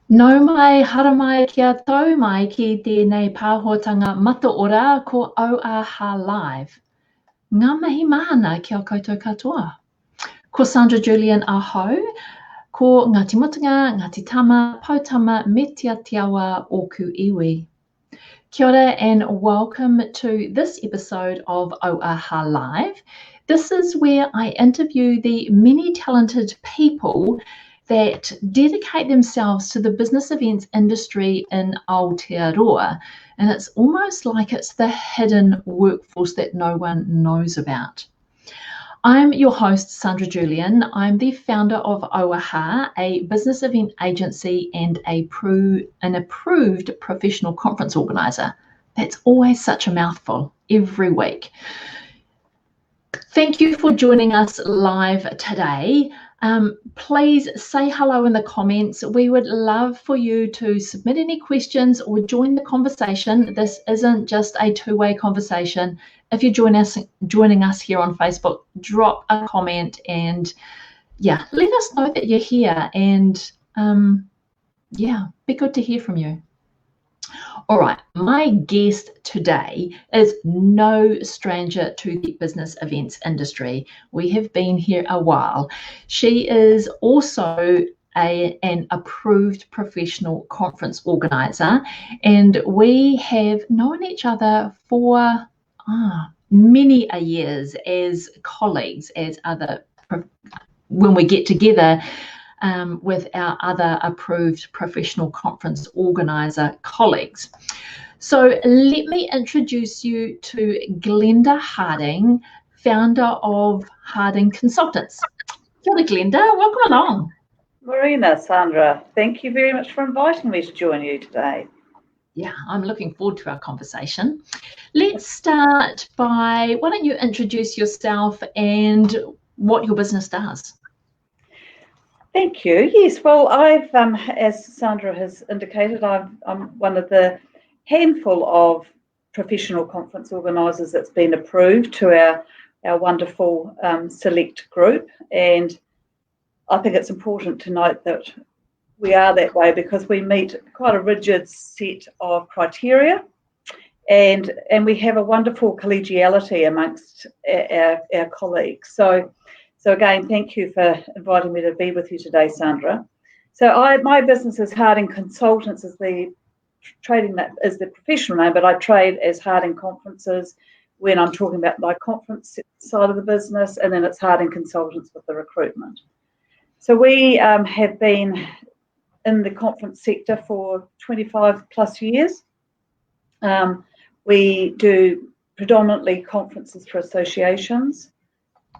Nau mai, hara mai kia tau mai ki tēnei pāhotanga mataora ko Auaha Live. Ngā mihi mahana kia koutou katoa. Ko Sandra Julian ahau, ko Ngāti Mutunga, Ngāti Tama, Pautama, me te atiawa o ku iwi. Kia ora and welcome to this episode of Auaha Live. This is where I interview the many talented people that dedicate themselves to the business events industry in Aotearoa. And it's almost like it's the hidden workforce that no one knows about. I'm your host, Sandra Julian. I'm the founder of Auaha, a business event agency and an approved professional conference organizer. That's always such a mouthful every week. Thank you for joining us live today. Please say hello in the comments. We would love for you to submit any questions or join the conversation. This isn't just a two-way conversation. If you're joining us here on Facebook, drop a comment and let us know that you're here, and be good to hear from you. All right, my guest today is no stranger to the business events industry. We have been here a while. She is also an approved professional conference organizer, and we have known each other for many a years as colleagues, when we get together with our other approved professional conference organizer colleagues. So let me introduce you to Glenda Harding, founder of Harding Consultants. Kia ora, Glenda, welcome along. Marina, Sandra, thank you very much for inviting me to join you today. Yeah, I'm looking forward to our conversation. Let's start by, why don't you introduce yourself and what your business does? Thank you. Yes, well, I've, as Sandra has indicated, I'm one of the handful of professional conference organisers that's been approved to our wonderful select group. And I think it's important to note that we are that way because we meet quite a rigid set of criteria, and we have a wonderful collegiality amongst our colleagues. So again, thank you for inviting me to be with you today, Sandra. So my business is Harding Consultants, is the professional name, but I trade as Harding Conferences when I'm talking about my conference side of the business, and then it's Harding Consultants with the recruitment. So we have been in the conference sector for 25 plus years. We do predominantly conferences for associations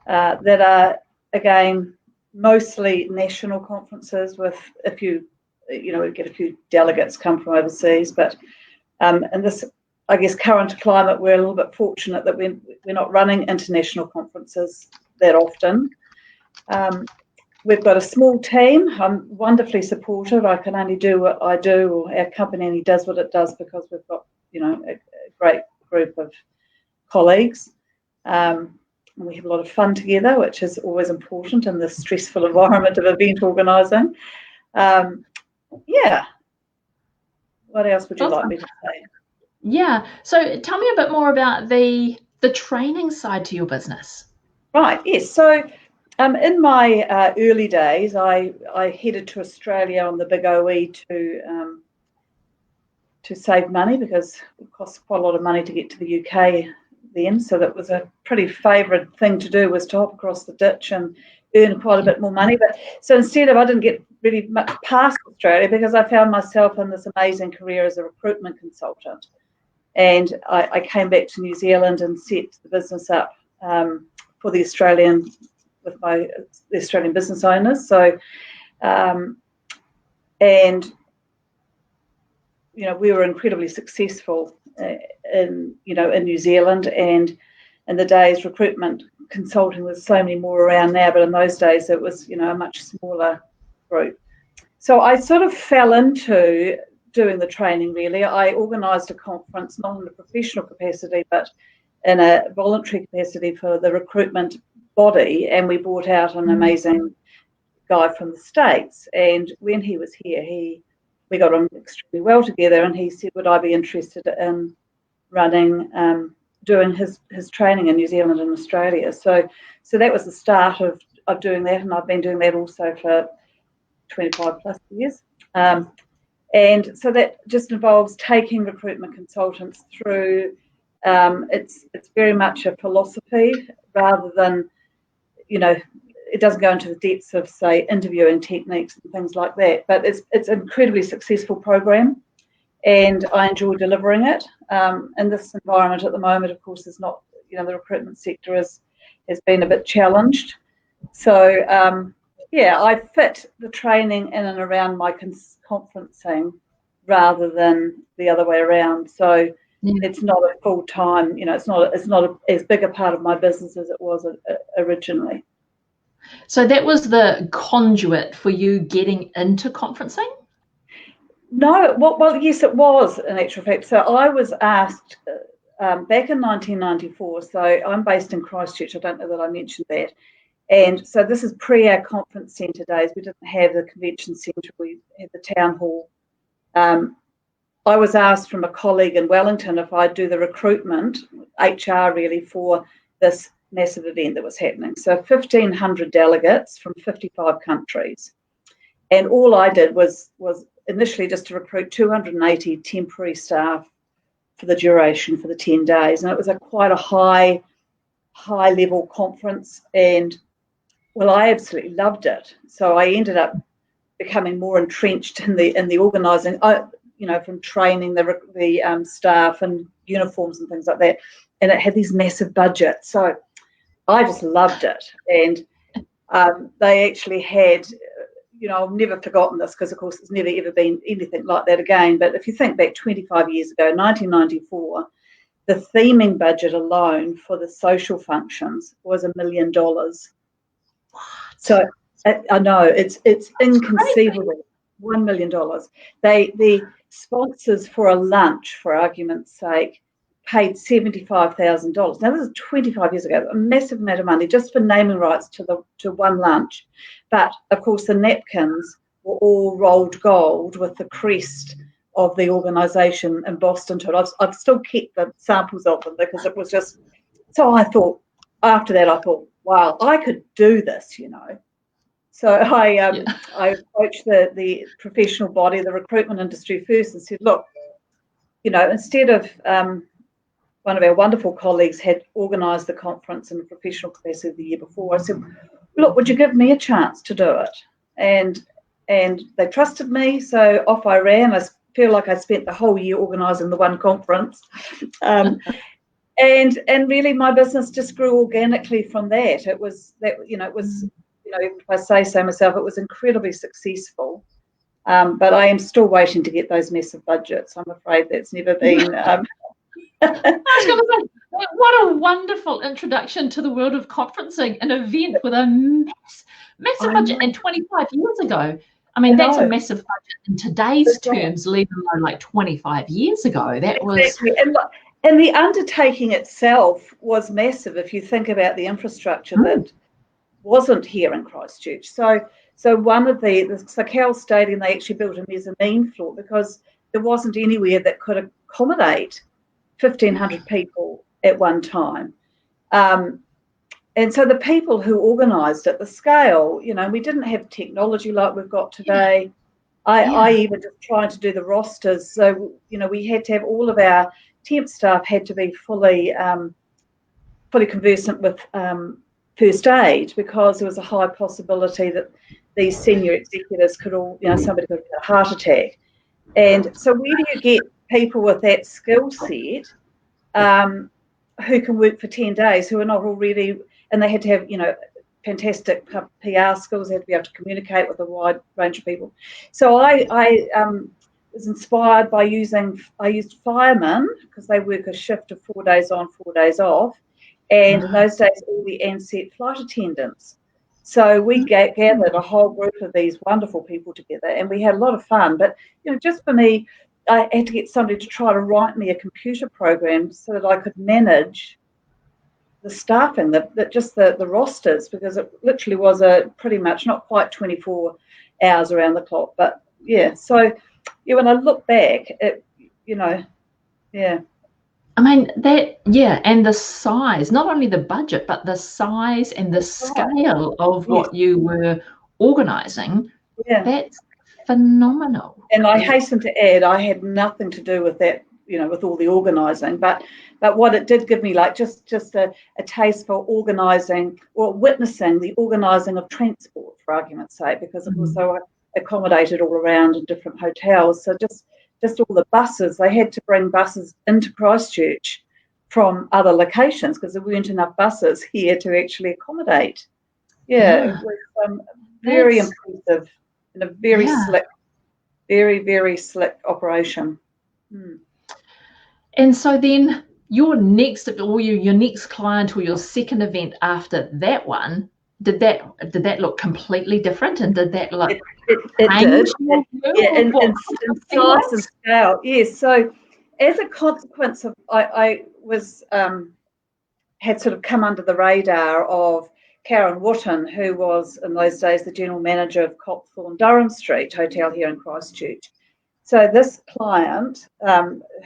that are, again, mostly national conferences with a few, we get a few delegates come from overseas, but in this, I guess, current climate, we're a little bit fortunate that we're not running international conferences that often. We've got a small team. I'm wonderfully supportive. I can only do what I do, or our company only does what it does because we've got, a great group of colleagues. We have a lot of fun together, which is always important in this stressful environment of event organising. What else would you like me to say? Yeah, so tell me a bit more about the training side to your business. Right, yes. So in my early days, I headed to Australia on the big OE to save money because it costs quite a lot of money to get to the UK then. So that was a pretty favoured thing to do, was to hop across the ditch and earn quite a bit more money. But so instead I didn't get really much past Australia because I found myself in this amazing career as a recruitment consultant. And I came back to New Zealand and set the business up for the Australian business owners. So, we were incredibly successful in New Zealand, and in the days recruitment consulting was so many more around now, but in those days it was, a much smaller group. So I sort of fell into doing the training really. I organised a conference, not in a professional capacity, but in a voluntary capacity for the recruitment body, and we brought out an amazing guy from the States. And when he was here, he we got on extremely well together, and he said, would I be interested in running, doing his training in New Zealand and Australia. So that was the start of doing that, and I've been doing that also for 25 plus years. And so that just involves taking recruitment consultants through. It's very much a philosophy rather than, it doesn't go into the depths of, say, interviewing techniques and things like that. But it's an incredibly successful program, and I enjoy delivering it. In this environment at the moment, of course, is not, the recruitment sector has been a bit challenged. So, I fit the training in and around my conferencing rather than the other way around. So it's not a full-time, it's not as big a part of my business as it was originally. So that was the conduit for you getting into conferencing? No, well, yes, it was, in actual fact. So I was asked back in 1994, so I'm based in Christchurch, I don't know that I mentioned that. And so this is pre our conference centre days. We didn't have the convention centre, we had the town hall. I was asked from a colleague in Wellington if I'd do the recruitment, HR really, for this massive event that was happening. So 1,500 delegates from 55 countries. And all I did was initially just to recruit 280 temporary staff for the duration for the 10 days. And it was quite a high level conference, and well, I absolutely loved it. So I ended up becoming more entrenched in the organising, from training the staff and uniforms and things like that. And it had these massive budgets. So I just loved it. And they actually had, I've never forgotten this, because of course there's never ever been anything like that again. But if you think back 25 years ago, 1994, the theming budget alone for the social functions was $1 million. So I know it's inconceivable. $1 million. The sponsors for a lunch, for argument's sake, paid $75,000. Now this is 25 years ago, a massive amount of money just for naming rights to one lunch. But of course the napkins were all rolled gold with the crest of the organisation embossed into it. I've still kept the samples of them because it was just. So I thought, after that, wow, I could do this, So I approached the professional body, the recruitment industry first, and said, look, instead of one of our wonderful colleagues had organised the conference in a professional capacity the year before, I said, look, would you give me a chance to do it? And they trusted me, so off I ran. I feel like I spent the whole year organising the one conference. And really my business just grew organically from that. It was, if I say so myself, it was incredibly successful. But I am still waiting to get those massive budgets. I'm afraid that's never been. I was going to say, what a wonderful introduction to the world of conferencing, an event with a massive budget, and 25 years ago. I mean, that's a massive budget in today's terms, let alone like 25 years ago. That exactly. was. And the undertaking itself was massive if you think about the infrastructure that wasn't here in Christchurch. So one of the Cal Stadium, they actually built a mezzanine floor because there wasn't anywhere that could accommodate 1,500 people at one time. And so the people who organised it, the scale, we didn't have technology like we've got today. I even just tried to do the rosters. So, we had to have all of our temp staff had to be fully conversant with first aid, because there was a high possibility that these senior executives could all, somebody could have a heart attack. And so where do you get people with that skill set who can work for 10 days, who are not already, and they had to have, fantastic PR skills, they had to be able to communicate with a wide range of people. So I was inspired by I used firemen, because they work a shift of 4 days on, 4 days off. And in those days, all the ANZET flight attendants. So we gathered a whole group of these wonderful people together, and we had a lot of fun. But, just for me, I had to get somebody to try to write me a computer program so that I could manage the staffing, the rosters, because it literally was pretty much not quite 24 hours around the clock. But, yeah, so when I look back, yeah. I mean, and the size, not only the budget, but the size and the scale of what you were organising, that's phenomenal. And I hasten to add, I had nothing to do with that, with all the organising, but what it did give me, like just a taste for organising or witnessing the organising of transport, for argument's sake, because it was so accommodated all around in different hotels. So just all the buses, they had to bring buses into Christchurch from other locations because there weren't enough buses here to actually accommodate. It was very impressive and a very slick, very, very slick operation. And so then your next client or your second event after that one, did that look completely different, and did that look it did in size and scale? Yes. So as a consequence of I was had sort of come under the radar of Karen Wotton, who was in those days the general manager of Copthorne Durham Street Hotel here in Christchurch. So this client,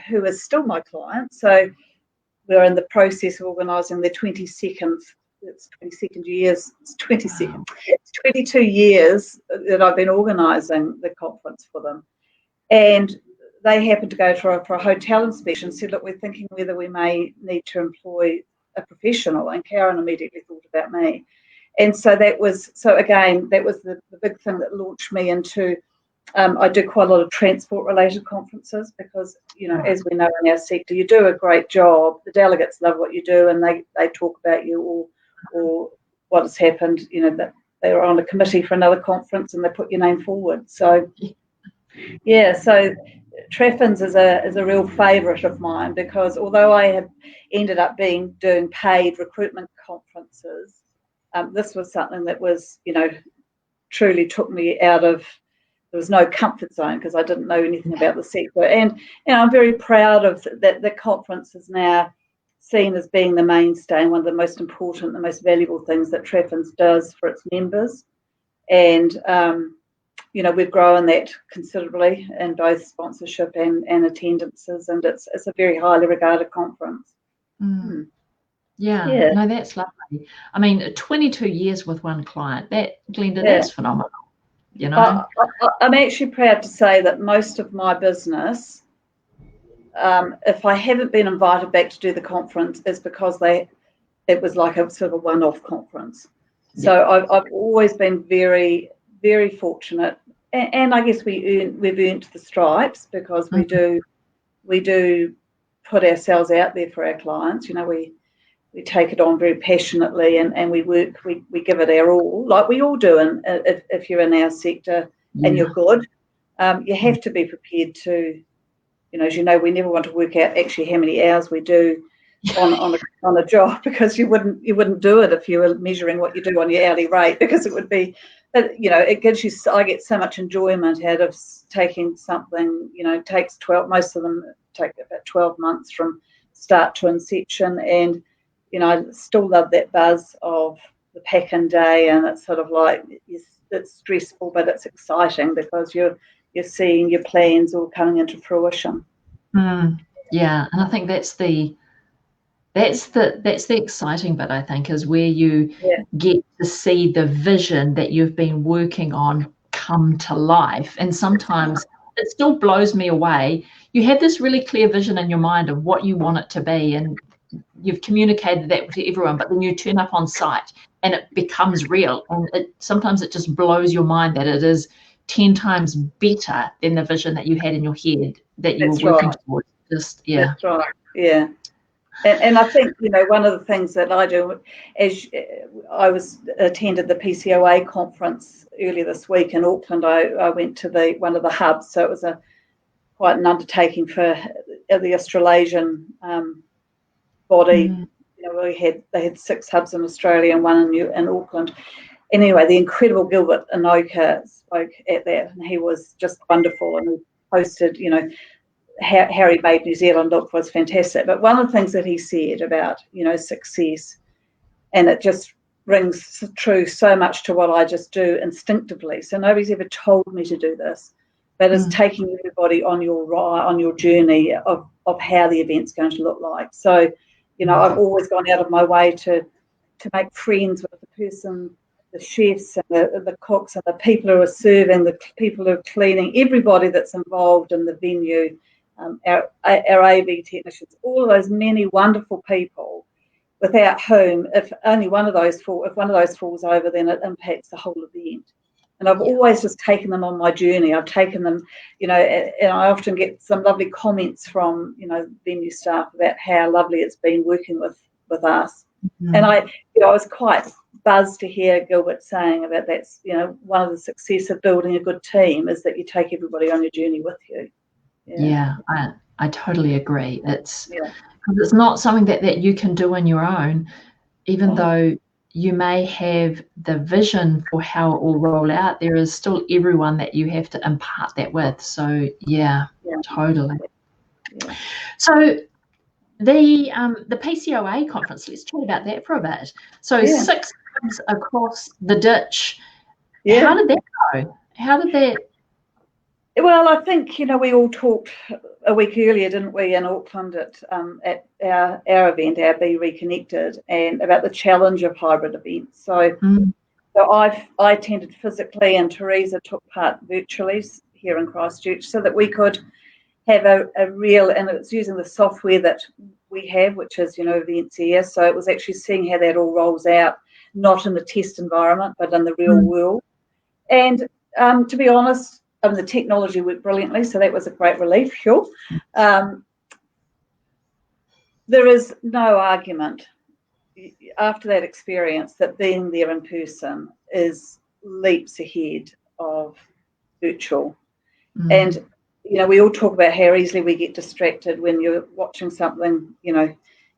who is still my client, so we're in the process of organising the 22nd. It's 22nd years. It's 22nd. Wow. It's 22 years that I've been organising the conference for them, and they happened to go for a hotel inspection. Said, "Look, we're thinking whether we may need to employ a professional," and Karen immediately thought about me, and so that was the big thing that launched me into. I do quite a lot of transport-related conferences because, as we know in our sector, you do a great job. The delegates love what you do, and they talk about you or what has happened. That they were on a committee for another conference and they put your name forward. So, so Treffins is a real favourite of mine because although I have ended up doing paid recruitment conferences, this was something that was, truly took me out of. There was no comfort zone because I didn't know anything about the sector, and I'm very proud of that. The conference is now seen as being the mainstay and one of the most important, the most valuable things that Treffins does for its members, and we've grown that considerably in both sponsorship and attendances, and it's a very highly regarded conference. Yeah, no, that's lovely. I mean, 22 years with one client, Glenda, that's phenomenal. I'm actually proud to say that most of my business, if I haven't been invited back to do the conference, is because it was like a sort of a one-off conference. So I've always been very, very fortunate, and I guess we've earned the stripes because we do put ourselves out there for our clients. We take it on very passionately and we work, we give it our all, like we all do. And if you're in our sector and you're good, you have to be prepared to, as you know, we never want to work out actually how many hours we do on a job because you wouldn't do it if you were measuring what you do on your hourly rate, because it would be, it gives you, I get so much enjoyment out of taking something, takes 12, most of them take about 12 months from start to inception, and I still love that buzz of the pack-in day, and it's sort of like it's stressful, but it's exciting because you're seeing your plans all coming into fruition. Yeah, and I think that's the exciting bit. I think is where you get to see the vision that you've been working on come to life, and sometimes it still blows me away. You have this really clear vision in your mind of what you want it to be, and you've communicated that to everyone, but then you turn up on site and it becomes real, and sometimes it just blows your mind that it is 10 times better than the vision that you had in your head that you were working towards. That's right. And I think one of the things that I do, as I attended the PCOA conference earlier this week in Auckland, I went to one of the hubs, so it was quite an undertaking for the Australasian body. They had 6 hubs in Australia and one in Auckland. Anyway, the incredible Gilbert Inoka spoke at that, and he was just wonderful, and he posted, how he made New Zealand look was fantastic. But one of the things that he said about, success, and it just rings true so much to what I just do instinctively. So nobody's ever told me to do this, but it's taking everybody on your journey of how the event's going to look like. So, you know, I've always gone out of my way to make friends with the person, the chefs and the cooks and the people who are serving, the people who are cleaning, everybody that's involved in the venue, our AV technicians, all of those many wonderful people, without whom, if one of those falls over, then it impacts the whole event. And I've always just taken them on my journey. I've taken them, you know, and I often get some lovely comments from, you know, venue staff about how lovely it's been working with us. And I was quite buzzed to hear Gilbert saying about that's, you know, one of the success of building a good team is that you take everybody on your journey with you. Yeah, I totally agree. It's not something that you can do on your own, even though you may have the vision for how it will roll out. There is still everyone that you have to impart that with. So totally. Yeah. So the PCOA conference, let's chat about that for a bit. So 6 clubs across the ditch. Yeah. How did that go? How did that? Well, I think, you know, we all talked a week earlier, didn't we, in Auckland at our event, our Be Reconnected, and about the challenge of hybrid events. So, I attended physically, and Teresa took part virtually here in Christchurch, so that we could have a real, and it's using the software that we have, which is, you know, Events Air. So it was actually seeing how that all rolls out, not in the test environment, but in the real world. And to be honest, the technology worked brilliantly, so that was a great relief. Sure. There is no argument after that experience that being there in person is leaps ahead of virtual. And, you know, we all talk about how easily we get distracted when you're watching something. You know,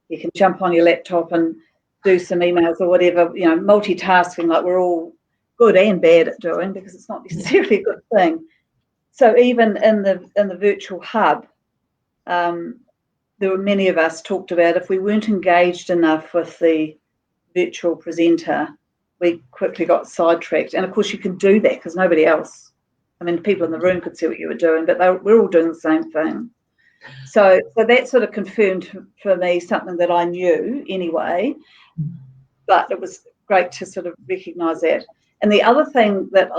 you can jump on your laptop and do some emails or whatever, you know, multitasking, like we're all good and bad at doing, because it's not necessarily a good thing. So even in the virtual hub, there were many of us talked about if we weren't engaged enough with the virtual presenter, we quickly got sidetracked. And of course you can do that because nobody else, I mean, people in the room could see what you were doing, but we're all doing the same thing. So that sort of confirmed for me something that I knew anyway, but it was great to sort of recognise that. And the other thing that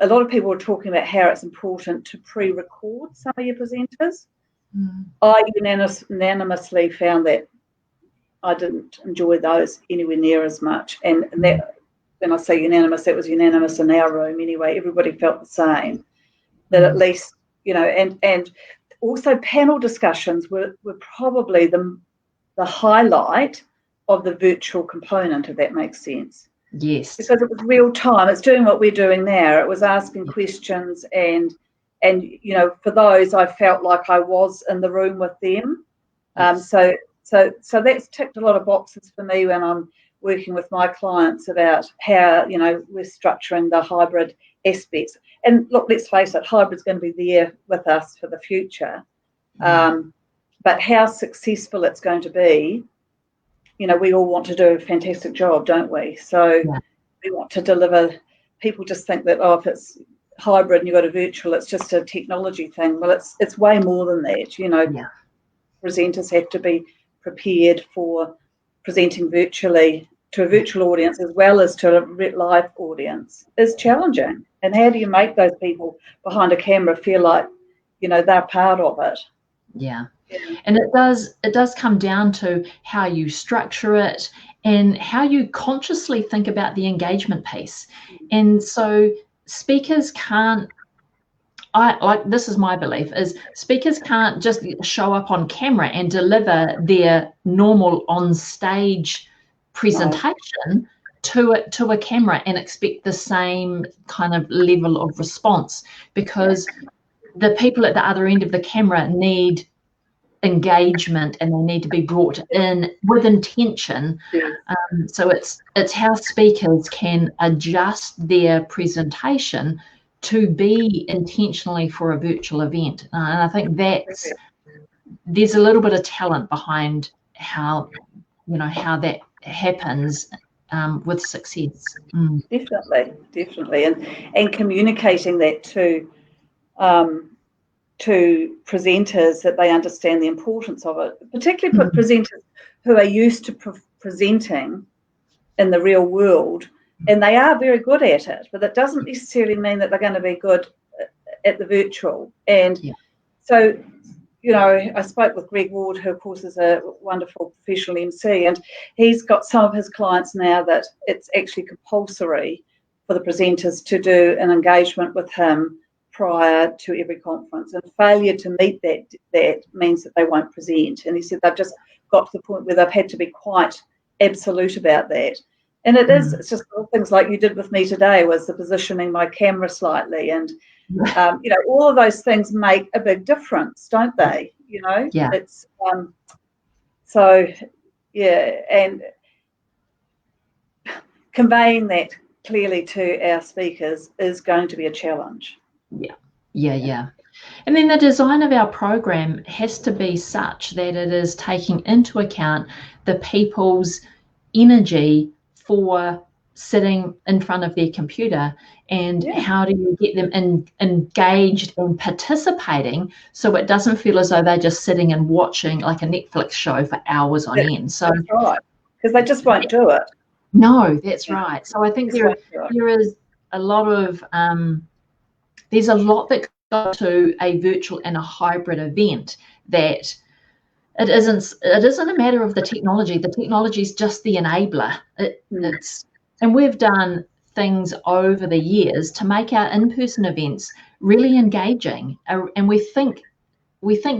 a lot of people were talking about how it's important to pre-record some of your presenters. I unanimously found that I didn't enjoy those anywhere near as much. And that, when I say unanimous, that was unanimous in our room anyway. Everybody felt the same. That at least, you know, and also panel discussions were probably the highlight of the virtual component, if that makes sense. Yes. Because it was real time. It's doing what we're doing now. It was asking questions and you know, for those I felt like I was in the room with them. So that's ticked a lot of boxes for me when I'm working with my clients about how, you know, we're structuring the hybrid aspects. And look, let's face it, hybrid's going to be there with us for the future. But how successful it's going to be, you know, we all want to do a fantastic job, don't we? So we want to deliver. People just think that, if it's hybrid and you've got a virtual, it's just a technology thing. Well, it's way more than that. You know, presenters have to be prepared for presenting virtually to a virtual audience as well as to a live audience. Is challenging. And how do you make those people behind a camera feel like, you know, they're part of it? Yeah. And it does come down to how you structure it and how you consciously think about the engagement piece. And so speakers can't, this is my belief, is speakers can't just show up on camera and deliver their normal on stage presentation to a camera and expect the same kind of level of response, because the people at the other end of the camera need engagement and they need to be brought in with intention. So it's how speakers can adjust their presentation to be intentionally for a virtual event. And I think there's a little bit of talent behind how that happens with success. Definitely. And communicating that to to presenters that they understand the importance of it, particularly presenters who are used to presenting in the real world, and they are very good at it, but that doesn't necessarily mean that they're going to be good at the virtual. And so, I spoke with Greg Ward, who of course is a wonderful professional MC, and he's got some of his clients now that it's actually compulsory for the presenters to do an engagement with him prior to every conference, and failure to meet that means that they won't present. And he said they've just got to the point where they've had to be quite absolute about that. And it's just little things like you did with me today, was the positioning my camera slightly, and all of those things make a big difference, don't they? It's and conveying that clearly to our speakers is going to be a challenge. Yeah. And then the design of our program has to be such that it is taking into account the people's energy for sitting in front of their computer, and how do you get them engaged and participating so it doesn't feel as though they're just sitting and watching like a Netflix show for hours on end. So that's right, because they just won't do it. No, that's right. So I think there is a lot of there's a lot that goes to a virtual and a hybrid event, that it isn't a matter of the technology. The technology is just the enabler. And we've done things over the years to make our in-person events really engaging, and we think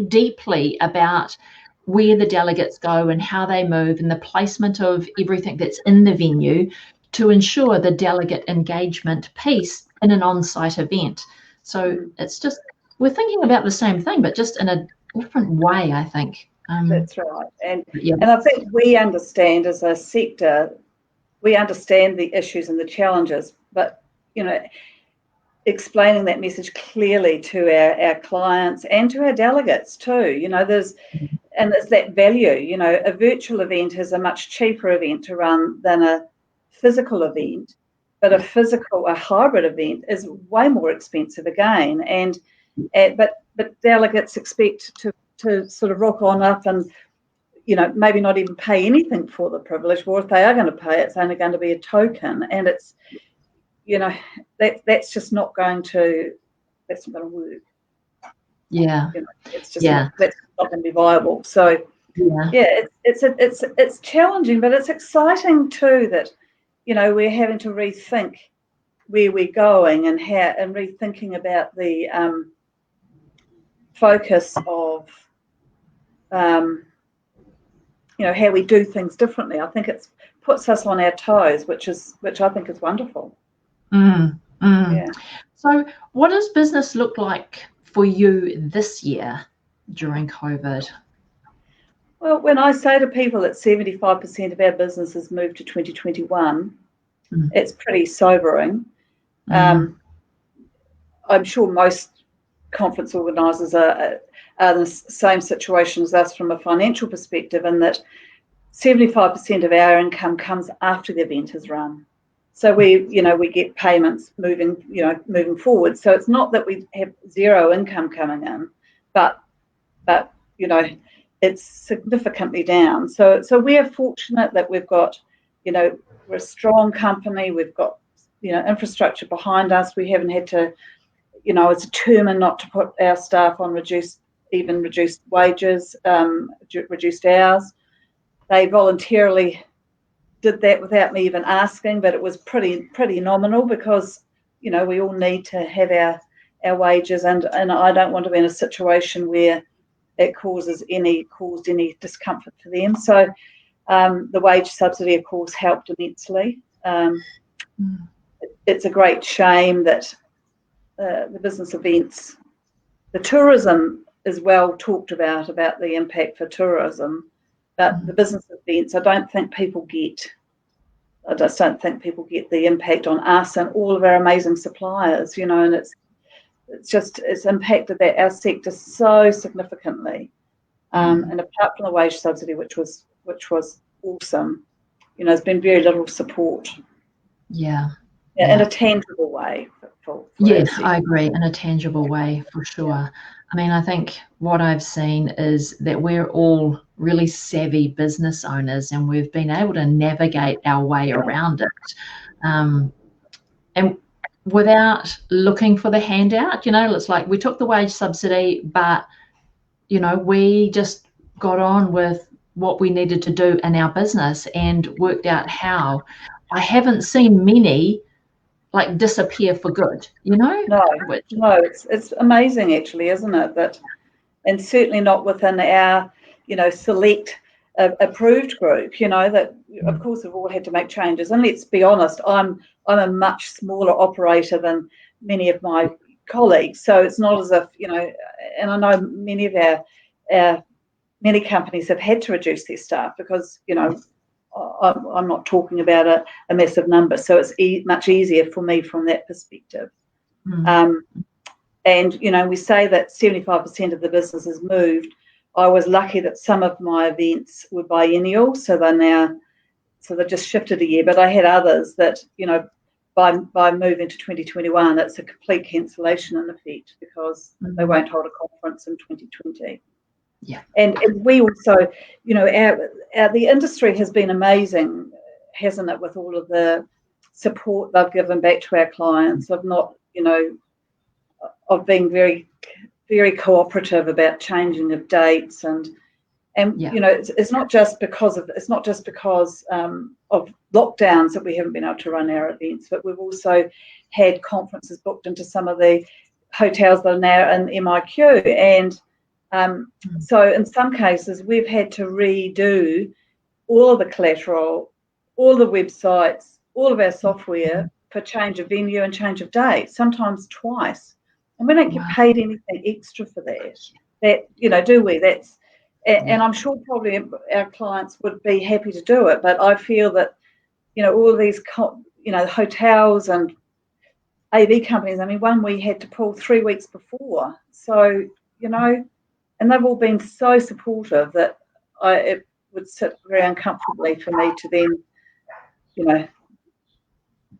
deeply about where the delegates go and how they move and the placement of everything that's in the venue to ensure the delegate engagement piece in an on-site event. So it's just, we're thinking about the same thing, but just in a different way, I think. That's right. And I think we understand as a sector, we understand the issues and the challenges, but, explaining that message clearly to our clients and to our delegates too, there's that value. A virtual event is a much cheaper event to run than a physical event, but a hybrid event is way more expensive again. And but delegates expect to sort of rock on up and maybe not even pay anything for the privilege, or if they are going to pay, it's only going to be a token, and it's that's just not going to work. It's just that's not going to be viable. So it's challenging, but it's exciting too that we're having to rethink where we're going and rethinking about the focus of how we do things differently. I think it puts us on our toes, which I think is wonderful. So what does business look like for you this year during COVID? Well, when I say to people that 75% of our business has moved to 2021, it's pretty sobering. I'm sure most conference organisers are in the same situation as us from a financial perspective, in that 75% of our income comes after the event has run. So we get payments moving forward. So it's not that we have zero income coming in, but it's significantly down. So we're fortunate that we've got, we're a strong company. We've got, infrastructure behind us. We haven't had to, it's determined not to put our staff on reduced wages, reduced hours. They voluntarily did that without me even asking, but it was pretty nominal, because we all need to have our wages, and I don't want to be in a situation where it caused any discomfort for them. So the wage subsidy, of course, helped immensely. It's a great shame that the business events, the tourism is well talked about the impact for tourism, but the business events, I just don't think people get the impact on us and all of our amazing suppliers, and it's impacted our sector so significantly. And apart from the wage subsidy, which was awesome, there's been very little support. In a tangible way for Yeah, our sector. I agree, in a tangible way, for sure. I mean, I think what I've seen is that we're all really savvy business owners, and we've been able to navigate our way around it. And without looking for the handout, it's like we took the wage subsidy, but, we just got on with what we needed to do in our business and worked out how. I haven't seen many like disappear for good, No, it's amazing actually, isn't it? That, and certainly not within our, select approved group. That of course we've all had to make changes. And let's be honest, I'm a much smaller operator than many of my colleagues, so it's not as if and I know many of our many companies have had to reduce their staff because I'm not talking about a massive number, so it's much easier for me from that perspective. And we say that 75% of the business has moved. I was lucky that some of my events were biennial, so they've just shifted a year. But I had others that by moving to 2021, it's a complete cancellation in effect because they won't hold a conference in 2020. Yeah. And we also, the industry has been amazing, hasn't it, with all of the support they've given back to our clients, of not, of being very, very cooperative about changing of dates and it's not just because of lockdowns that we haven't been able to run our events, but we've also had conferences booked into some of the hotels that are now in MIQ, and so in some cases we've had to redo all of the collateral, all the websites, all of our software for change of venue and change of date, sometimes twice, and we don't get paid anything extra for that. Do we? And I'm sure probably our clients would be happy to do it, but I feel that all of these hotels and AV companies, I mean, one we had to pull 3 weeks before, so and they've all been so supportive that it would sit very uncomfortably for me to then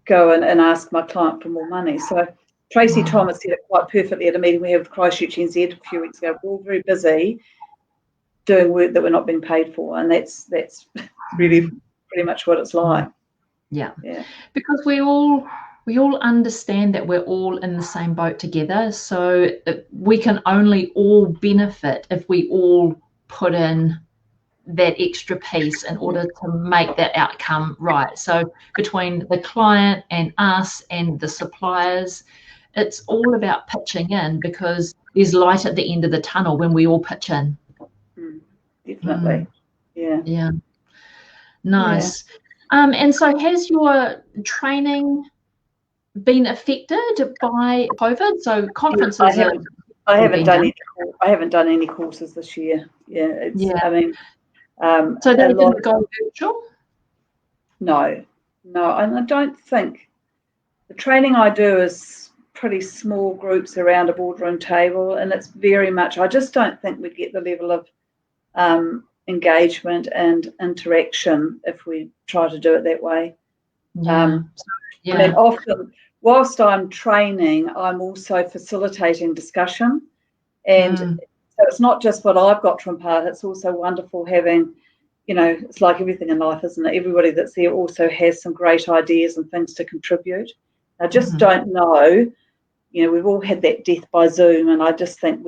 go and ask my client for more money. So Tracy Thomas said it quite perfectly at a meeting we had with Christchurch NZ a few weeks ago. We're all very busy doing work that we're not being paid for, and that's really pretty much what it's like. Yeah. Because we all understand that we're all in the same boat together, so we can only all benefit if we all put in that extra piece in order to make that outcome right. So between the client and us and the suppliers, it's all about pitching in, because there's light at the end of the tunnel when we all pitch in. Definitely. Yeah. Nice. And so has your training been affected by COVID? So conferences I haven't done any courses this year. I mean, so they didn't go virtual? No, and I don't think the training I do is pretty small groups around a boardroom table, and it's very much, I just don't think we get the level of engagement and interaction if we try to do it that way. I mean, often whilst I'm training, I'm also facilitating discussion, and so it's not just what I've got to impart, it's also wonderful having, it's like everything in life, isn't it? Everybody that's there also has some great ideas and things to contribute. I just don't know, we've all had that death by Zoom, and I just think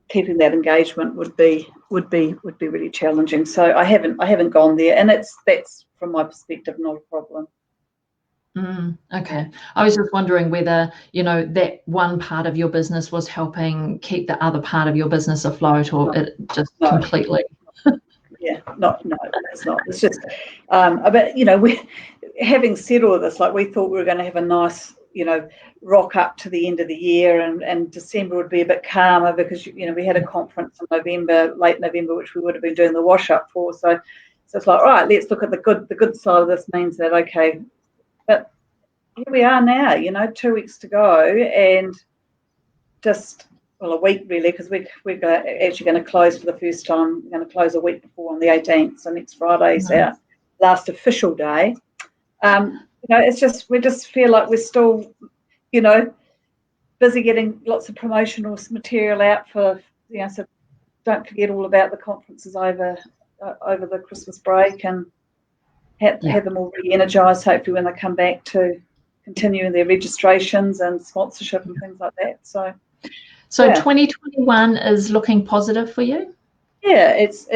keeping that engagement would be really challenging. So I haven't gone there, and that's from my perspective not a problem. Okay. I was just wondering whether, that one part of your business was helping keep the other part of your business afloat, or it just completely. No, it's not. It's just, but we, having said all of this, like, we thought we were going to have a nice, rock up to the end of the year, and December would be a bit calmer because we had a conference in late November, which we would have been doing the wash up for. So it's like, all right, let's look at the good side of this. Means that okay, but here we are now. 2 weeks to go, and just a week really, because we're actually going to close for the first time. We're going to close a week before on the 18th, so next Friday's our last official day. it's just, we just feel like we're still, busy getting lots of promotional material out for, so don't forget all about the conferences over the Christmas break, and have them all re-energised, hopefully, when they come back to continue their registrations and sponsorship and things like that. So 2021 is looking positive for you? Yeah, it's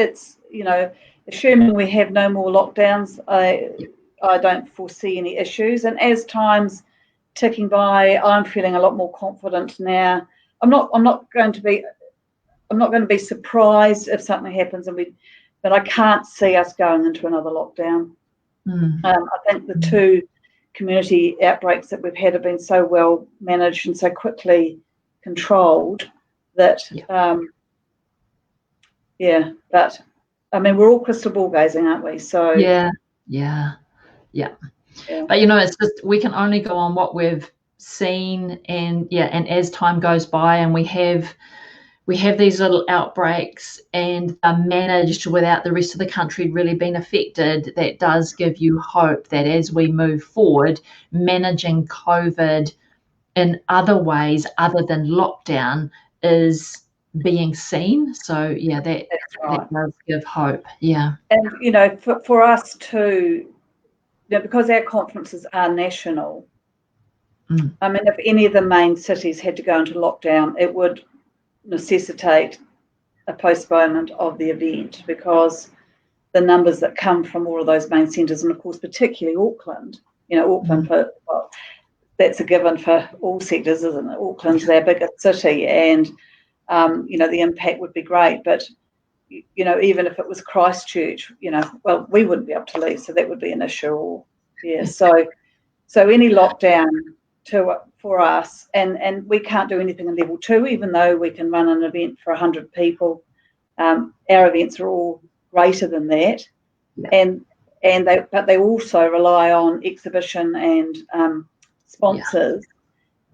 assuming we have no more lockdowns, I don't foresee any issues. And as time's ticking by, I'm feeling a lot more confident now. I'm not going to be surprised if something happens, but I can't see us going into another lockdown. I think the two community outbreaks that we've had have been so well managed and so quickly controlled that, but I mean, we're all crystal ball gazing, aren't we? So yeah. But it's just, we can only go on what we've seen, and as time goes by, and we have these little outbreaks and are managed without the rest of the country really being affected, that does give you hope that as we move forward, managing COVID in other ways other than lockdown is being seen. So that does give hope. And for us too, because our conferences are national, I mean, if any of the main cities had to go into lockdown, it would necessitate a postponement of the event, because the numbers that come from all of those main centres, and of course particularly Auckland, that's a given for all sectors, isn't it? Auckland's our biggest city, and the impact would be great, but even if it was Christchurch, well, we wouldn't be able to leave, so that would be an issue. So any lockdown for us, and we can't do anything in level 2, even though we can run an event for 100 people. Our events are all greater than that, but they also rely on exhibition and sponsors,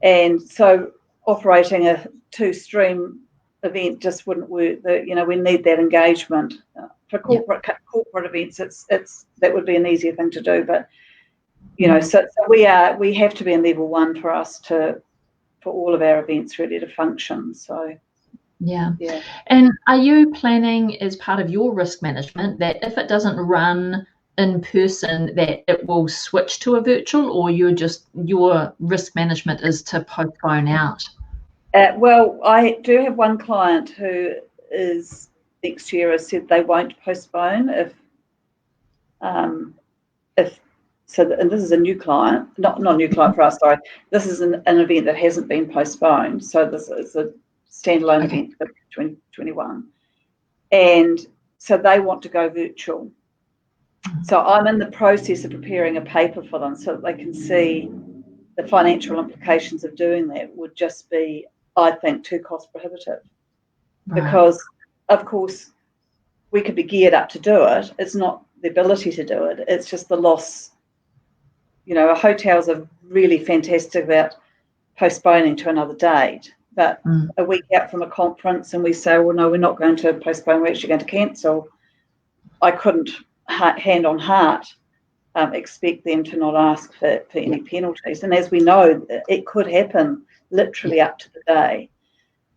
and so operating a 2-stream event just wouldn't work. We need that engagement for corporate events. That would be an easier thing to do, but so we have to be in level 1 for us for all of our events really to function. So yeah. And are you planning, as part of your risk management, that if it doesn't run in person, that it will switch to a virtual, or your risk management is to postpone out? Well, I do have one client who is next year has said they won't postpone and this is a new client, not a new client for us, sorry. This is an event that hasn't been postponed, so this is a standalone event for 2021, and so they want to go virtual. So I'm in the process of preparing a paper for them so that they can see the financial implications of doing that. Would just be, I think, too cost prohibitive, because of course we could be geared up to do it. It's not the ability to do it, it's just the loss. Hotels are really fantastic about postponing to another date, but a week out from a conference and we say, well, no, we're not going to postpone, we're actually going to cancel. I couldn't, hand on heart, expect them to not ask for any penalties. And as we know, it could happen literally up to the day.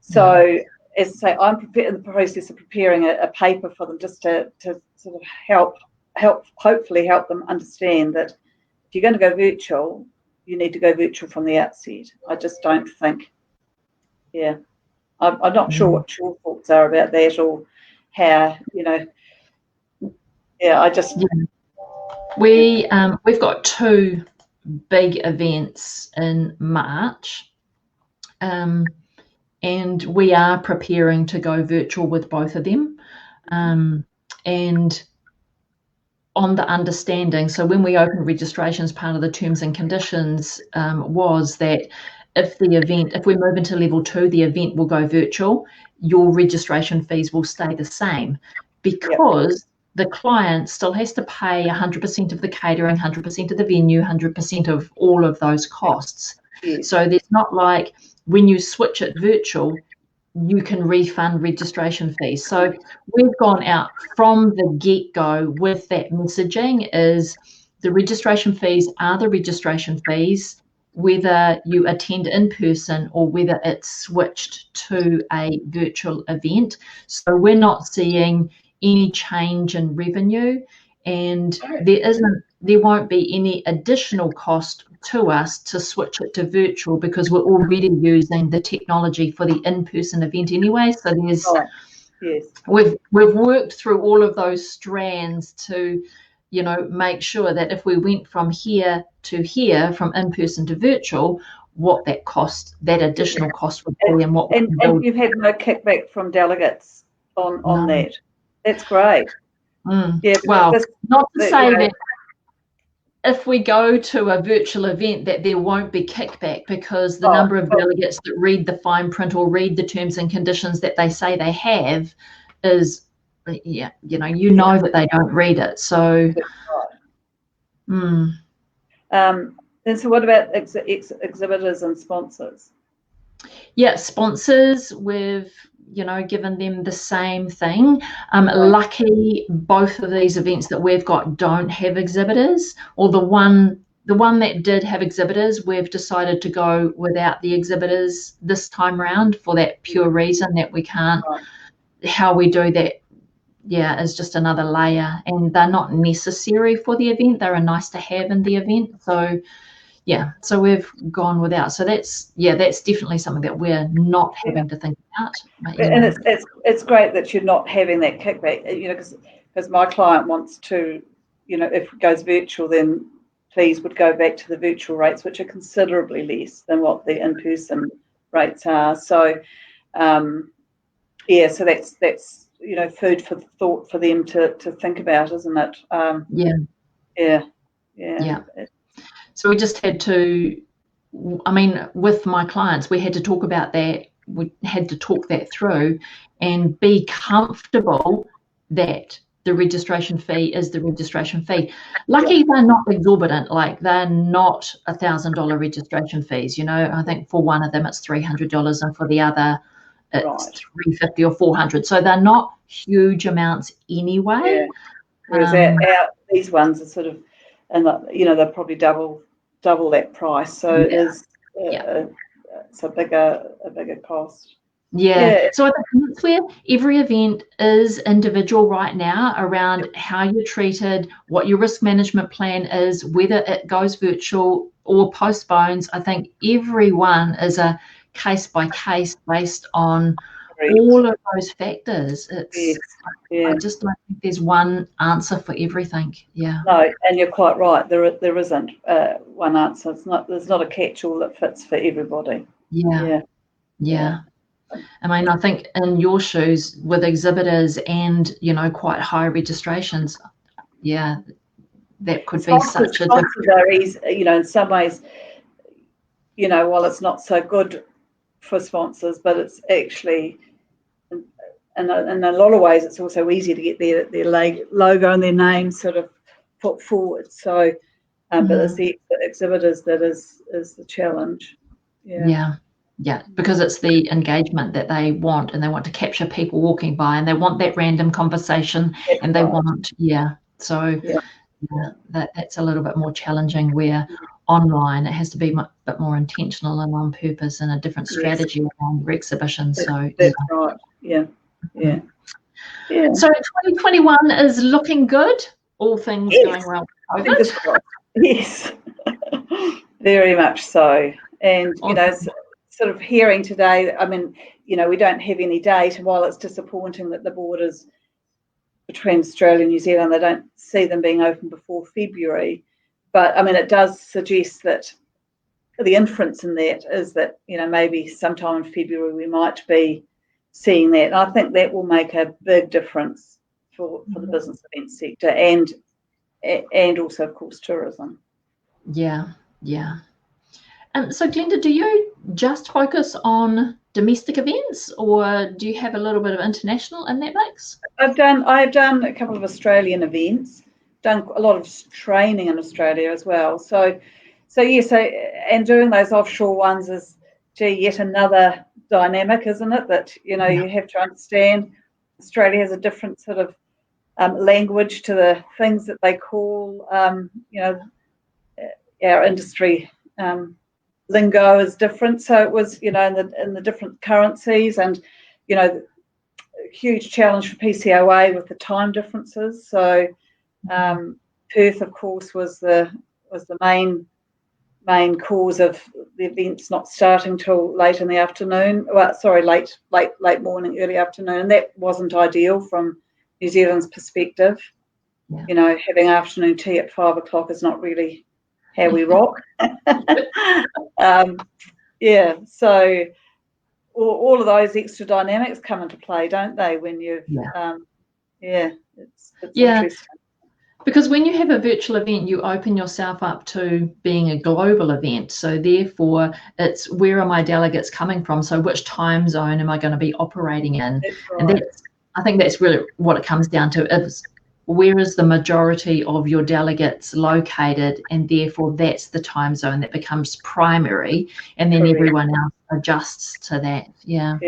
So as I say, I'm in the process of preparing a paper for them, just to sort of hopefully help them understand that if you're going to go virtual, you need to go virtual from the outset. I just don't think, I'm not sure what your thoughts are about that, or how, I just... We've got 2 big events in March, and we are preparing to go virtual with both of them, and on the understanding, so when we opened registrations, part of the terms and conditions was that if we move into level 2, the event will go virtual, your registration fees will stay the same, because the client still has to pay 100% of the catering, 100% of the venue, 100% of all of those costs. So there's not like, when you switch it virtual, you can refund registration fees. So we've gone out from the get-go with that messaging, is the registration fees are the registration fees, whether you attend in person or whether it's switched to a virtual event. So we're not seeing any change in revenue, and there won't be any additional cost to us to switch it to virtual, because we're already using the technology for the in-person event anyway. So there's yes, we've worked through all of those strands to, you know, make sure that if we went from here to here, from in-person to virtual, what that cost, that additional cost would be, and what. And you've had no kickback from delegates on that. That's great. Yeah. Well, not to say that if we go to a virtual event that there won't be kickback, because the number of delegates that read the fine print or read the terms and conditions that they say they have is, you know that they don't read it. So, and so what about exhibitors and sponsors? Yeah, sponsors, we've, given them the same thing. Lucky, both of these events that we've got don't have exhibitors, or the one that did have exhibitors, we've decided to go without the exhibitors this time around, for that pure reason that we can't. How we do that, is just another layer, and they're not necessary for the event. They're a nice to have in the event. So so we've gone without. So that's definitely something that we're not having to think about. And it's great that you're not having that kickback, because my client wants to, if it goes virtual, then fees would go back to the virtual rates, which are considerably less than what the in-person rates are. So, so that's food for thought for them to think about, isn't it? Yeah. So we just had to, with my clients, we had to talk about that. We had to talk that through and be comfortable that the registration fee is the registration fee. Lucky they're not exorbitant, like they're not $1,000 registration fees. I think for one of them it's $300, and for the other it's $350 or $400. So they're not huge amounts anyway. Whereas these ones are sort of, and they're probably double that price. So it is it's a bigger cost. So I think that's where every event is individual right now, around how you're treated, what your risk management plan is, whether it goes virtual or postpones. I think everyone is a case by case based on all of those factors. I just don't think there's one answer for everything. No, and you're quite right. There isn't one answer. There's not a catch-all that fits for everybody. I think in your shoes, with exhibitors and quite high registrations, that could be such a difference. In some ways, while it's not so good for sponsors, but it's actually, in a lot of ways, it's also easier to get their logo and their name sort of put forward. So, but it's the exhibitors that is the challenge. Because it's the engagement that they want, and they want to capture people walking by, and they want that random conversation, and they want that's a little bit more challenging, where online it has to be a bit more intentional and on purpose, and a different strategy around your exhibition. So that's right. So 2021 is looking good, all things going well with COVID. Yes, very much so. And sort of hearing today, we don't have any date, and while it's disappointing that the borders between Australia and New Zealand, they don't see them being open before February, but it does suggest that the inference in that is that maybe sometime in February we might be seeing that. And I think that will make a big difference for the business event sector, and also, of course, tourism. So Glenda, do you just focus on domestic events, or do you have a little bit of international in that mix? I've done a couple of Australian events, done a lot of training in Australia as well. So and doing those offshore ones is yet another dynamic, isn't it? That you have to understand. Australia has a different sort of language to the things that they call, our industry lingo is different. So it was, in the different currencies, and, huge challenge for PCOA with the time differences. So Perth, of course, was the main cause of the events not starting till late in the afternoon. Well, sorry, late morning, early afternoon. And that wasn't ideal from New Zealand's perspective. Yeah. Having afternoon tea at 5 o'clock is not really how we rock. So all of those extra dynamics come into play, don't they, when you've it's interesting. Because when you have a virtual event, you open yourself up to being a global event. So therefore, it's where are my delegates coming from? So which time zone am I going to be operating in? That's right. And I think that's really what it comes down to. Is where is the majority of your delegates located? And therefore, that's the time zone that becomes primary. And then everyone else adjusts to that. Yeah.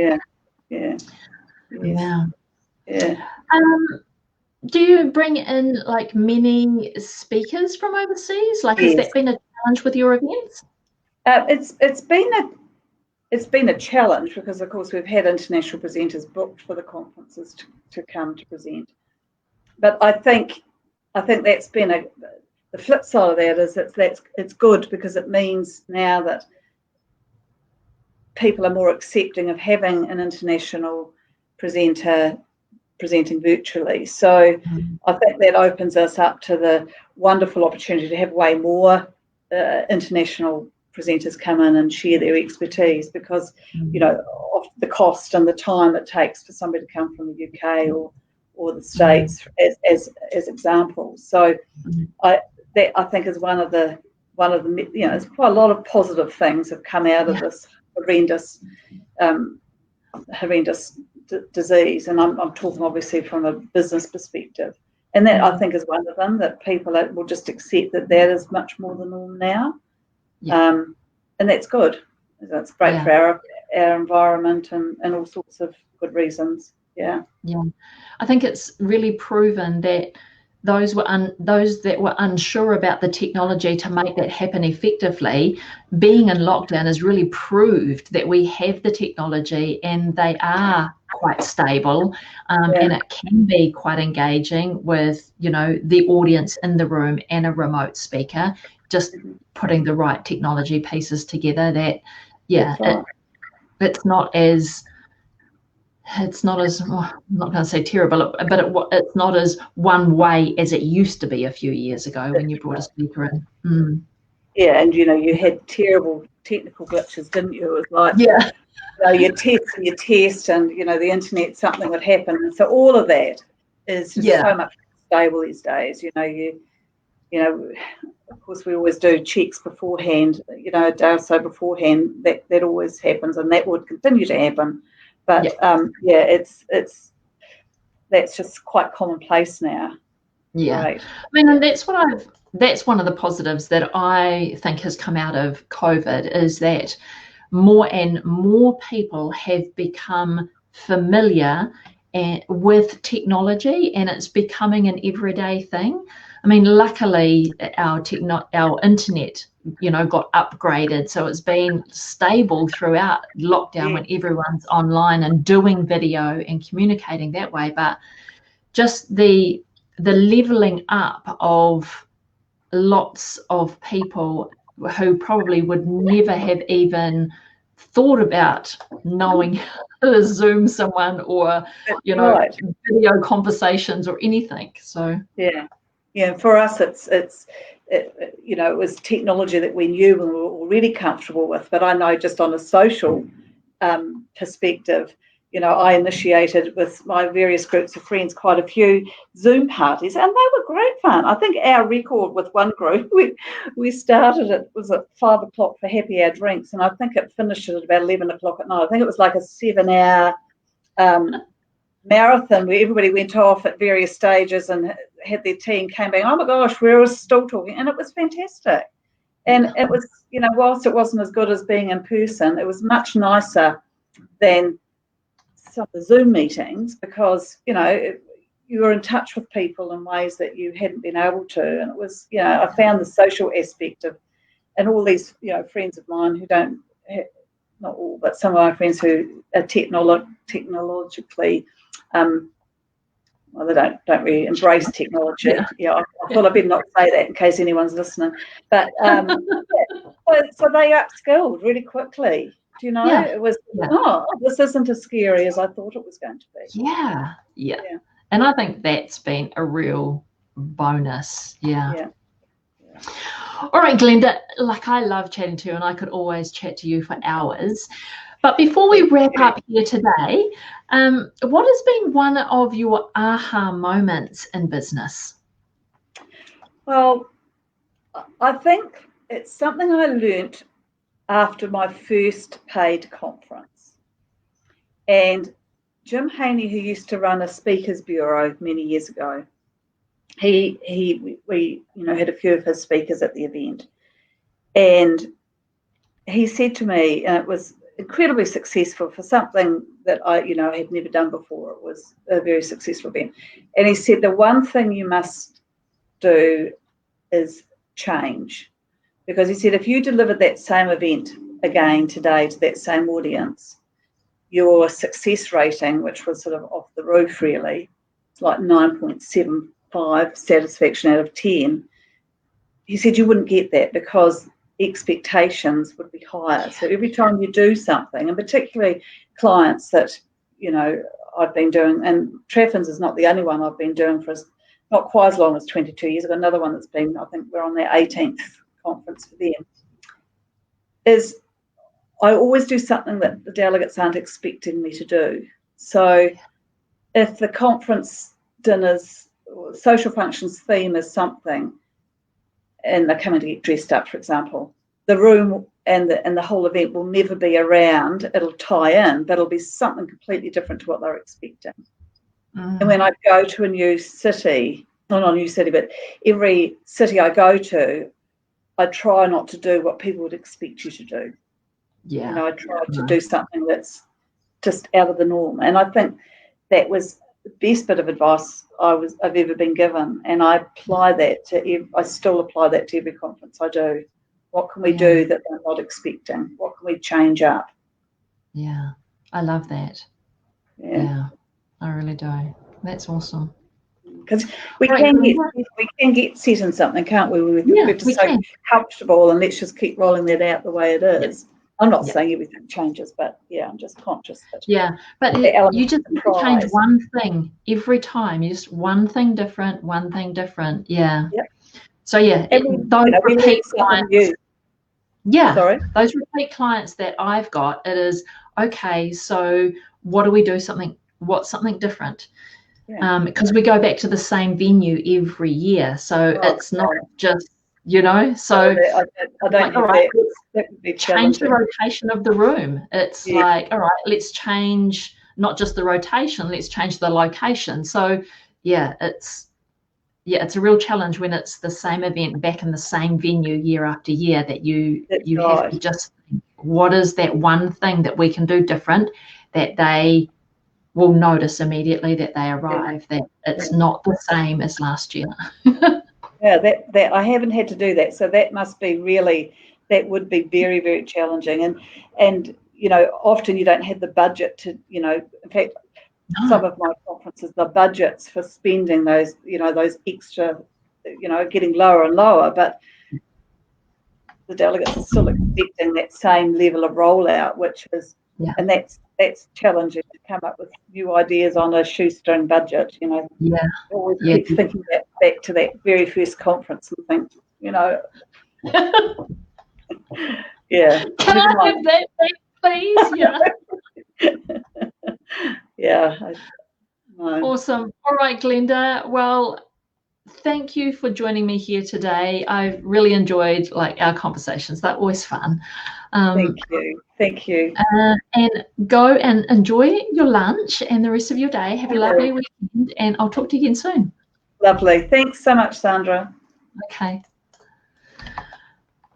Do you bring in like many speakers from overseas? Like, has that been a challenge with your events? It's been a challenge because, of course, we've had international presenters booked for the conferences to come to present. But I think that's been the flip side of that is it's good, because it means now that people are more accepting of having an international presenter presenting virtually. So I think that opens us up to the wonderful opportunity to have way more international presenters come in and share their expertise, because of the cost and the time it takes for somebody to come from the UK or the States as examples. So I think is one of the there's quite a lot of positive things have come out of this horrendous disease, and I'm talking obviously from a business perspective, and that I think is one of them, that people will just accept that is much more the norm now, and that's good. That's great for our environment and all sorts of good reasons. I think it's really proven that those that were unsure about the technology to make that happen effectively, being in lockdown has really proved that we have the technology and they are quite stable, and it can be quite engaging with the audience in the room and a remote speaker, just putting the right technology pieces together. That it's not as I'm not going to say terrible, but it's not as one way as it used to be a few years ago when you brought a speaker in. And you had terrible technical glitches, didn't you? It was like you test and the internet, something would happen, and so all of that is just so much stable these days. Of course we always do checks beforehand, a day or so beforehand. That always happens, and that would continue to happen. But that's just quite commonplace now. Right. I mean, and that's one of the positives that I think has come out of COVID, is that more and more people have become familiar with technology, and it's becoming an everyday thing. I mean, luckily our internet, got upgraded, so it's been stable throughout lockdown when everyone's online and doing video and communicating that way. But just the leveling up of lots of people who probably would never have even thought about knowing how to Zoom someone or video conversations or anything. So for us it was technology that we knew and we were already comfortable with. But I know, just on a social perspective, I initiated with my various groups of friends quite a few Zoom parties, and they were great fun. I think our record with one group, we started at 5 o'clock for happy hour drinks, and I think it finished at about 11 o'clock at night. I think it was like a 7-hour marathon where everybody went off at various stages and had their tea and came back. Oh my gosh, we were still talking, and it was fantastic. And it was, whilst it wasn't as good as being in person, it was much nicer than some of the Zoom meetings, because you were in touch with people in ways that you hadn't been able to. And it was, I found the social aspect of, and all these, friends of mine who don't, not all, but some of my friends who are technologically, well, they don't really embrace technology. I thought I'd better not say that in case anyone's listening. But so they upskilled really quickly. It was, this isn't as scary as I thought it was going to be. Yeah. And I think that's been a real bonus. Yeah. All right, Glenda, I love chatting to you, and I could always chat to you for hours. But before we wrap up here today, what has been one of your aha moments in business? Well, I think it's something I learnt after my first paid conference. And Jim Haney, who used to run a speakers bureau many years ago, we had a few of his speakers at the event, and he said to me, and it was incredibly successful for something that I had never done before. It was a very successful event, and he said the one thing you must do is change, because he said if you delivered that same event again today to that same audience, your success rating, which was sort of off the roof really, it's like 9.75 satisfaction out of 10. He said you wouldn't get that because expectations would be higher. So every time you do something, and particularly clients that I've been doing, and Traffins is not the only one I've been doing for not quite as long as 22 years. I've got another one that's been, I think we're on their 18th conference for them, is I always do something that the delegates aren't expecting me to do. So if the conference dinners or social functions theme is something, and they're coming to get dressed up, for example, the room and the whole event will never be around. It'll tie in, but it'll be something completely different to what they're expecting. And when I go to a new city, not a new city, but every city I go to, I try not to do what people would expect you to do. I try to do something that's just out of the norm. And I think that was the best bit of advice I've ever been given, and I apply that I still apply that to every conference I do. What can we do that they're not expecting? What can we change up? Yeah, I love that. Yeah, I really do. That's awesome. Because we can get set in something, can't we? We're just so comfortable, and let's just keep rolling that out the way it is. I'm not saying everything changes, but I'm just conscious that. But you just change one thing every time. You just one thing different. Yeah. Yep. So those repeat clients. Sorry. Those repeat clients that I've got, it is okay. So what do we do? What's something different? Because we go back to the same venue every year, so it's not just So I don't. All right, that would be change the rotation of the room. It's like, all right, let's change not just the rotation, let's change the location. So it's a real challenge when it's the same event back in the same venue year after year, that you have to just think, what is that one thing that we can do different that they will notice immediately that they arrive, that it's not the same as last year. That I haven't had to do that, so that must be that would be very, very challenging, and often you don't have the budget to, in fact, some of my conferences, the budgets for spending those, those extra, getting lower and lower, but the delegates are still expecting that same level of rollout, which is, and that's challenging to come up with new ideas on a shoestring budget. Always keep thinking back to that very first conference and think, Can I have that back, please? Awesome. All right, Glenda. Well, thank you for joining me here today. I've really enjoyed our conversations. They're always fun. Thank you. And go and enjoy your lunch and the rest of your day. Have a lovely weekend, and I'll talk to you again soon. Lovely. Thanks so much, Sandra. Okay.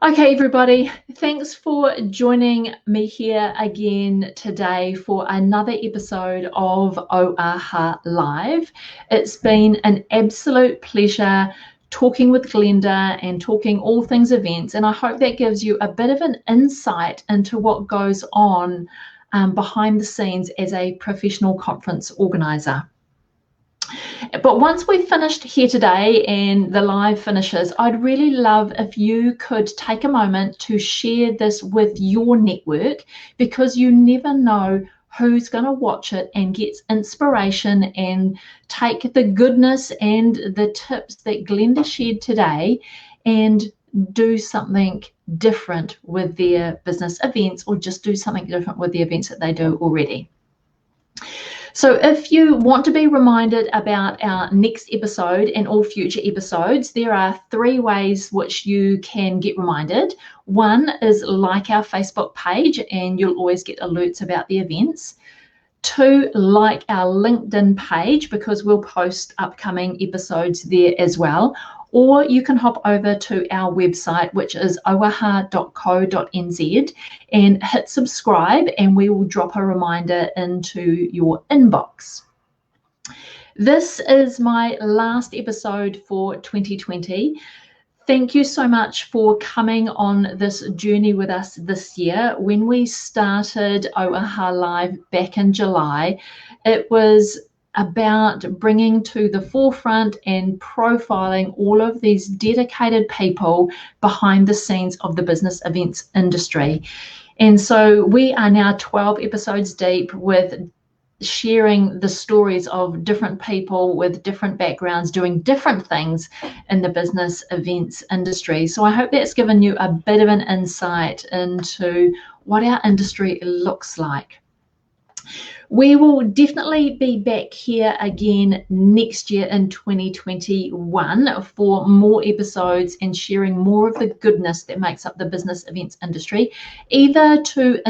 Okay, everybody, thanks for joining me here again today for another episode of Auaha Live. It's been an absolute pleasure talking with Glenda and talking all things events, and I hope that gives you a bit of an insight into what goes on behind the scenes as a professional conference organizer. But once we've finished here today and the live finishes, I'd really love if you could take a moment to share this with your network, because you never know who's going to watch it and gets inspiration and take the goodness and the tips that Glenda shared today and do something different with their business events, or just do something different with the events that they do already. So if you want to be reminded about our next episode and all future episodes, there are 3 ways which you can get reminded. One is like our Facebook page and you'll always get alerts about the events. 2, like our LinkedIn page, because we'll post upcoming episodes there as well. Or you can hop over to our website, which is auaha.co.nz, and hit subscribe, and we will drop a reminder into your inbox. This is my last episode for 2020. Thank you so much for coming on this journey with us this year. When we started Auaha Live back in July, it was about bringing to the forefront and profiling all of these dedicated people behind the scenes of the business events industry. And so we are now 12 episodes deep with sharing the stories of different people with different backgrounds doing different things in the business events industry. So I hope that's given you a bit of an insight into what our industry looks like. We will definitely be back here again next year in 2021 for more episodes and sharing more of the goodness that makes up the business events industry, either to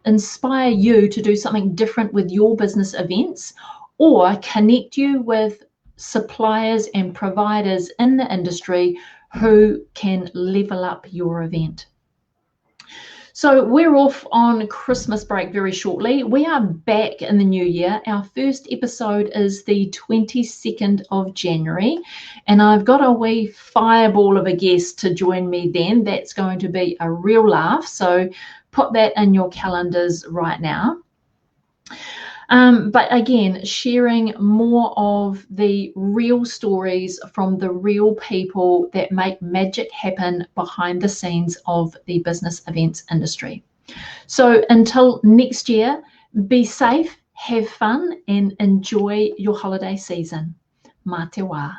inspire you to do something different with your business events, or connect you with suppliers and providers in the industry who can level up your event. So we're off on Christmas break very shortly. We are back in the new year. Our first episode is the 22nd of January, and I've got a wee fireball of a guest to join me then. That's going to be a real laugh, so put that in your calendars right now. But again, sharing more of the real stories from the real people that make magic happen behind the scenes of the business events industry. So until next year, be safe, have fun, and enjoy your holiday season. Mā te wā.